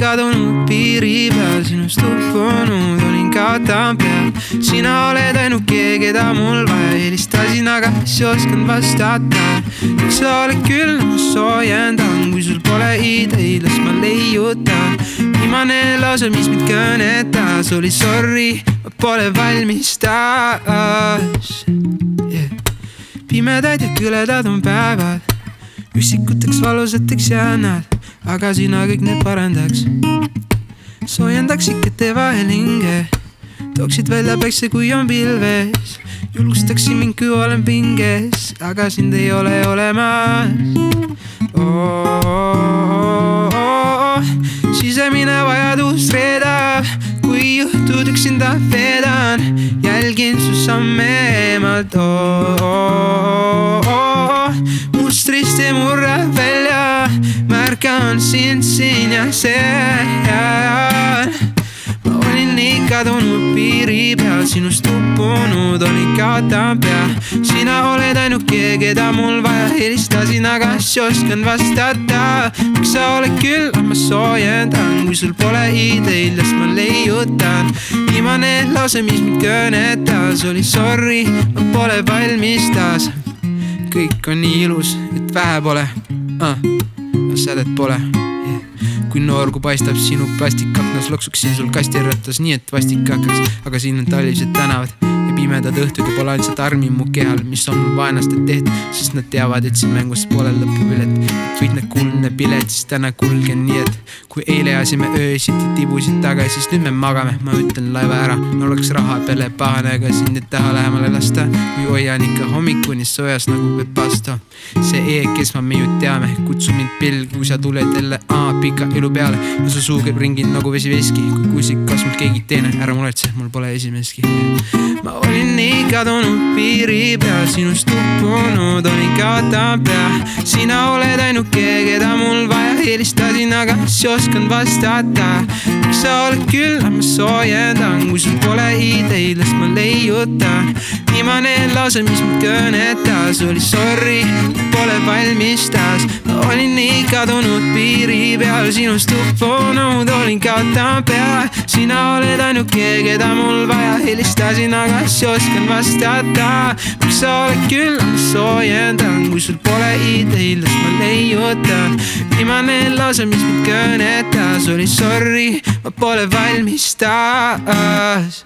kadunud piiri peal, sinust uppunud olin katam peal. Sina oled ainuke, keda mul vaja, helistasin, aga mis oskan vastata. Eks sa oled küll, ma soojendan, kui sul pole ideid, las ma leiutan. Viimane lause, mis mind kõnetas, oli sorry, ma pole valmis taas. Pimedad ja küledad on päevad, üksikuteks valusateks jäänad, aga sina kõik need parandaks. Soojendaks ikete vahel hinge, tooksid välja päikse, kui on pilves. Julgustaksin mind, kui olen pinges, aga sind ei ole olemas. Sisemine vajadus reedab, kui juhtud üksinda veedan. Jälgin su samme eemalt. Mustrist ei murra välja, märkan sind siin ja seal. Ma olin nii kadunud piiri peal, sinust uppunud olin katam peal. Sina oled ainuke, keda mul vaja, helistasin, aga mis oskan vastata. Miks sa oled küll, ma soojendan, kui sul pole ideid, las ma leiutan. Viimane lause, mis mind kõnetas, oli sorry, ma pole valmis taas. Kõik on nii ilus, et vähe pole, sädet pole. Kui noor, kui paistab sinu plastikaknas, loksuksin sul kastirõttas nii, et vastik hakkaks. Aga siin on talvised tänavad ja pimedad õhtud ja pole ainult armi mu kehal, mis on mul vaenastel tehtud, sest nad teavad, et siin mängus pole lõpupilet. Et võid need kuldne pilet, siis täna kulgen nii, et kui eile asime öösiti tibusid taga, siis nüüd me magame, ma ütlen laiva ära. Mul oleks raha peale pahane, aga sind ei taha lähemale lasta. Kui hoian ikka hommikuni soojas nagu või pasta. See kes ma me ju teame, kutsu mind pilg, kui sa tuled jälle pika elu peale. Ja su suu käib ringi nagu vesiveski, kui kusik kasvult keegi teine, ära muretse, mul pole esimeski. Ma olin nii kadunud piiri peal, sinust uppunud olin katam peal. Sina oled ainuke, keda mul vaja, helistasin, aga mis oskan vastata. Miks sa oled küll, ma soojendan, kui sul pole ideid, las ma leiutan. Viimane lause, mis mind kõnetas, oli sorry, pole valmis taas. Ma olin nii kadunud piiri peal, sinust uppunud olin katam peal. Sina oled ainuke, keda mul vaja, helistasin, aga mis oskan vastata. Miks sa oled küll, ma soojendan, kui sul pole ideid, las ma leiutan. Viimane lause, mis mind kõnetas, oli sorry, ma pole valmis taas.